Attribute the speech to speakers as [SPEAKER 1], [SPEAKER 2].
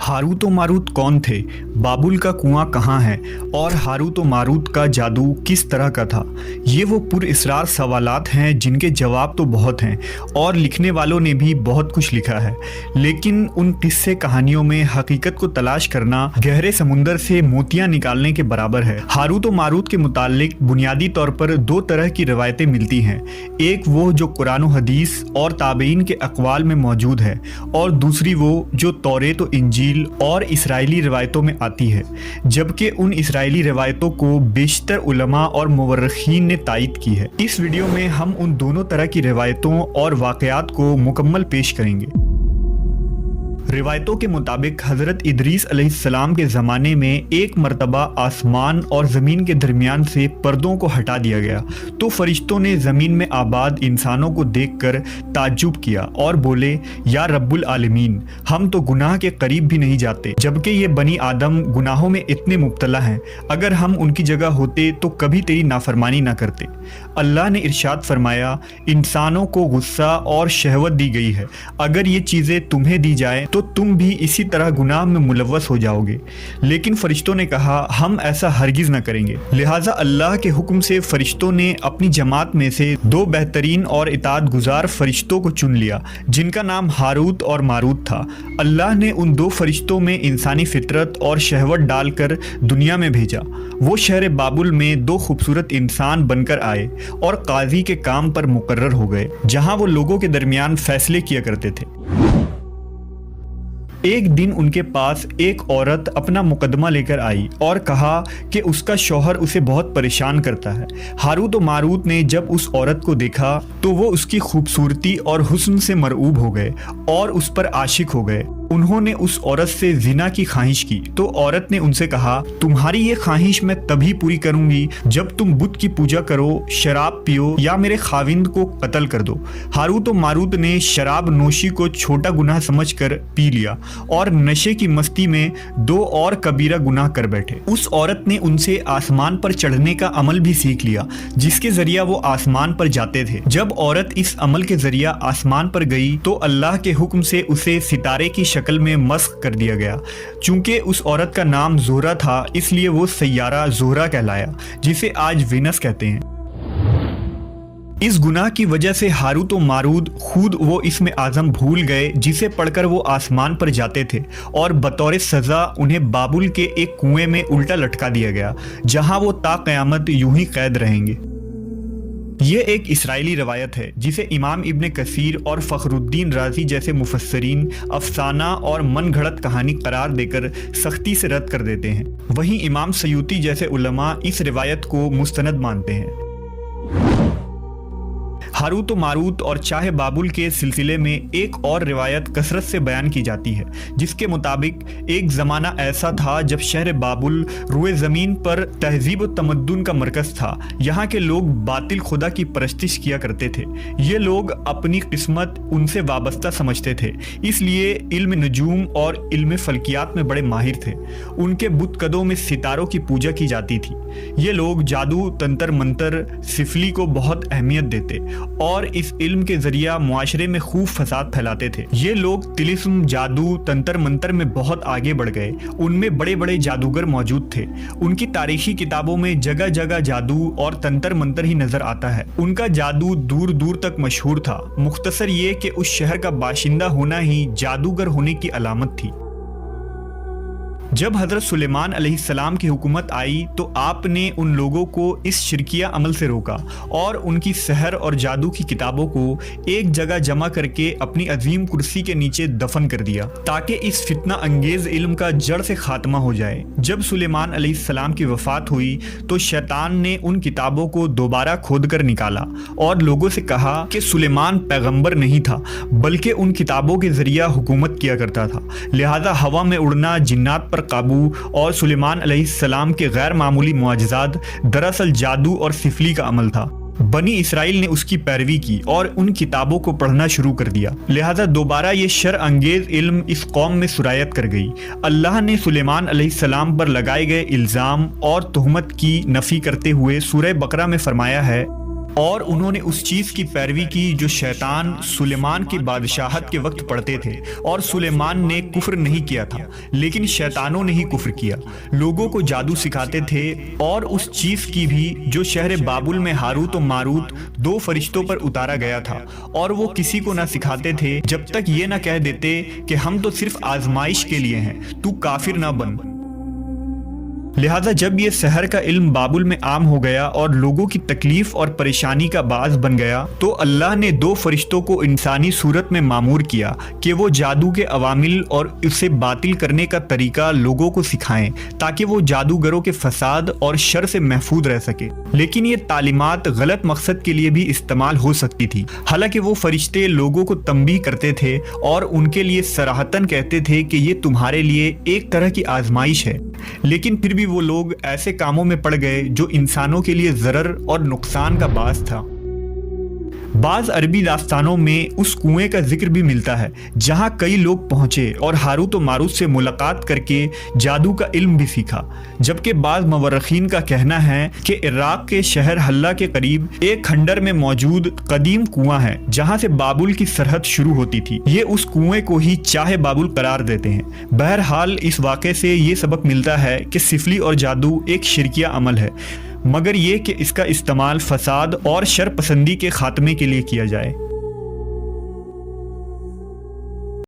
[SPEAKER 1] Harut व Marut कौन थे, बाबुल का कुआं कहाँ है और हारूत व मारूत का जादू किस तरह का था। ये वो पुरअसरार सवालात हैं जिनके जवाब तो बहुत हैं और लिखने वालों ने भी बहुत कुछ लिखा है, लेकिन उन किस्से कहानियों में हकीकत को तलाश करना गहरे समुंदर से मोतियां निकालने के बराबर है। हारूत व मारूत के मुतालिक बुनियादी तौर पर दो तरह की रवायतें मिलती हैं, एक वो जो कुरान व हदीस और ताबईन के अक़वाल में मौजूद है और दूसरी वो जो तौरेत व इंजील और इसराइली रिवायतों में आती है, जबकि उन इसराइली रिवायतों को बेशतर उलमा और मुवर्रिखीन ने तायीद की है। इस वीडियो में हम उन दोनों तरह की रिवायतों और वाक़यात को मुकम्मल पेश करेंगे। रिवायतों के मुताबिक हज़रत इदरीस अलैहिस्सलाम के ज़माने में एक मरतबा आसमान और ज़मीन के दरमियान से पर्दों को हटा दिया गया तो फरिश्तों ने ज़मीन में आबाद इंसानों को देखकर ताज्जुब किया और बोले, या रब्बुल आलमीन, हम तो गुनाह के करीब भी नहीं जाते, जबकि ये बनी आदम गुनाहों में इतने मुब्तला हैं। अगर हम उनकी जगह होते तो कभी तेरी नाफरमानी ना करते। अल्लाह ने इरशाद फरमाया, इंसानों को गुस्सा और शहवत दी गई है, अगर ये चीज़ें तुम्हें दी जाए तो तुम भी इसी तरह गुनाह में मुलव्वस हो जाओगे। लेकिन फरिश्तों ने कहा, हम ऐसा हरगिज़ न करेंगे। लिहाजा अल्लाह के हुक्म से फरिश्तों ने अपनी जमात में से दो बेहतरीन और इताअत गुजार फरिश्तों को चुन लिया, जिनका नाम हारूत और मारूत था। अल्लाह ने उन दो फरिश्तों में इंसानी फितरत और शहवत डालकर दुनिया में भेजा। वो शहर बाबुल में दो खूबसूरत इंसान बनकर आए और काजी के काम पर मुकर्रर हो गए, जहां वो लोगों के दरमियान फैसले किया करते थे। एक दिन उनके पास एक औरत अपना मुकदमा लेकर आई और कहा कि उसका शौहर उसे बहुत परेशान करता है। हारूत व मारूत ने जब उस औरत को देखा तो वो उसकी खूबसूरती और हुस्न से मरऊब हो गए और उस पर आशिक हो गए। उन्होंने उस औरत से जिना की ख्वाहिश की तो औरत ने उनसे कहा, तुम्हारी ये ख्वाहिश मैं तभी पूरी करूंगी जब तुम बुत की पूजा करो, शराब पियो या मेरे खाविंद को कत्ल कर दो। हारूत व मारूत ने शराब नोशी को छोटा गुनाह समझकर पी लिया और नशे की मस्ती में दो और कबीरा गुनाह कर बैठे। उस औरत ने उनसे आसमान पर चढ़ने का अमल भी सीख लिया, जिसके जरिया वो आसमान पर जाते थे। जब औरत इस अमल के जरिया आसमान पर गई तो अल्लाह के हुक्म से उसे सितारे की शक्ल में मस्ख कर दिया गया। चूंकि उस औरत का नाम ज़ोहरा था, इसलिए वो सैयारा ज़ोहरा कहलाया, जिसे आज वीनस कहते हैं। इस गुनाह की वजह से हारूत व मारूत खुद वो इसमें आज़म भूल गए जिसे पढ़कर वो आसमान पर जाते थे और बतौर सज़ा उन्हें बाबुल के एक कुएं में उल्टा लटका दिया गया, जहां वो ता क़यामत यूं ही कैद रहेंगे। ये एक इसराइली रवायत है जिसे इमाम इब्न कसीर और फ़खरुद्दीन राज़ी जैसे मुफस्सरीन अफसाना और मन घड़त कहानी करार देकर सख्ती से रद्द कर देते हैं। वहीं इमाम सयूती जैसे उलमा इस रिवायत को मुस्तनद मानते हैं। हारूत व मारूत और चाहे बाबुल के सिलसिले में एक और रिवायत कसरत से बयान की जाती है, जिसके मुताबिक एक ज़माना ऐसा था जब शहर बाबुल रुए ज़मीन पर तहजीब व तमद्दुन का मरकज़ था। यहाँ के लोग बातिल खुदा की परस्तिश किया करते थे। ये लोग अपनी किस्मत उनसे वाबस्ता समझते थे, इसलिए इल्म नजूम और इल्म फल्कियात में बड़े माहिर थे। उनके बुतकदों में सितारों की पूजा की जाती थी। ये लोग जादू, तंत्र मंत्र, सिफली को बहुत अहमियत देते और इस इल्म के जरिया मुआशरे में खूब फसाद फैलाते थे। ये लोग तिलिस्म, जादू, तंत्र मंत्र में बहुत आगे बढ़ गए। उनमें बड़े बड़े जादूगर मौजूद थे। उनकी तारीखी किताबों में जगह जगह जादू और तंत्र मंत्र ही नजर आता है। उनका जादू दूर दूर तक मशहूर था। मुख्तसर ये कि उस शहर का बाशिंदा होना ही जादूगर होने की अलामत थी। जब हज़रत सुलेमान अलैहिस्सलाम की हुकूमत आई तो आपने उन लोगों को इस शिरकिया अमल से रोका और उनकी सहर और जादू की किताबों को एक जगह जमा करके अपनी अजीम कुर्सी के नीचे दफन कर दिया, ताकि इस फितना अंगेज इल्म का जड़ से खात्मा हो जाए। जब सुलेमान अलैहिस्सलाम की वफ़ात हुई तो शैतान ने उन किताबों को दोबारा खोद कर निकाला और लोगों से कहा कि सुलेमान पैगम्बर नहीं था, बल्कि उन किताबों के ज़रिया हुकूमत किया करता था। लिहाजा हवा में उड़ना, जिन्नात पर काबू और सुलेमान अलैहिस्सलाम के गैर मामूली मुआजिज़ात दरअसल जादू और सिफली का अमल था। बनी इसराइल ने उसकी पैरवी की और उन किताबों को पढ़ना शुरू कर दिया। लिहाजा दोबारा ये शर अंगेज इल्म इस कौम में सुरायत कर गई। अल्लाह ने सुलेमान अलैहिस्सलाम पर लगाए गए इल्ज़ाम और तुहमत की नफ़ी करते हुए सूरह बकरा में फरमाया है, اور انہوں نے اس چیز کی پیروی کی جو شیطان سلیمان کی بادشاہت کے وقت پڑھتے تھے، اور سلیمان نے کفر نہیں کیا تھا لیکن شیطانوں نے ہی کفر کیا۔ لوگوں کو جادو سکھاتے تھے، اور اس چیز کی بھی جو شہر بابل میں ہاروت و ماروت دو فرشتوں پر اتارا گیا تھا، اور وہ کسی کو نہ سکھاتے تھے جب تک یہ نہ کہہ دیتے کہ ہم تو صرف آزمائش کے لیے ہیں، تو کافر نہ بن۔ لہذا جب یہ سحر کا علم بابل میں عام ہو گیا اور لوگوں کی تکلیف اور پریشانی کا باعث بن گیا، تو اللہ نے دو فرشتوں کو انسانی صورت میں مامور کیا کہ وہ جادو کے عوامل اور اسے باطل کرنے کا طریقہ لوگوں کو سکھائیں تاکہ وہ جادوگروں کے فساد اور شر سے محفوظ رہ سکے۔ لیکن یہ تعلیمات غلط مقصد کے لیے بھی استعمال ہو سکتی تھی، حالانکہ وہ فرشتے لوگوں کو تنبیہ کرتے تھے اور ان کے لیے صراحتاً کہتے تھے کہ یہ تمہارے لیے ایک طرح کی آزمائش ہے، لیکن پھر بھی وہ لوگ ایسے کاموں میں پڑ گئے جو انسانوں کے لیے ضرر اور نقصان کا باعث تھا۔ بعض عربی داستانوں میں اس کنویں کا ذکر بھی ملتا ہے جہاں کئی لوگ پہنچے اور ہاروت و ماروت سے ملاقات کر کے جادو کا علم بھی سیکھا، جبکہ بعض مورخین کا کہنا ہے کہ عراق کے شہر حلہ کے قریب ایک کھنڈر میں موجود قدیم کنواں ہے جہاں سے بابل کی سرحد شروع ہوتی تھی۔ یہ اس کنویں کو ہی چاہ بابل قرار دیتے ہیں۔ بہرحال اس واقعے سے یہ سبق ملتا ہے کہ سفلی اور جادو ایک شرکیہ عمل ہے، مگر یہ کہ اس کا استعمال فساد اور شر پسندی کے خاتمے کے لیے کیا جائے۔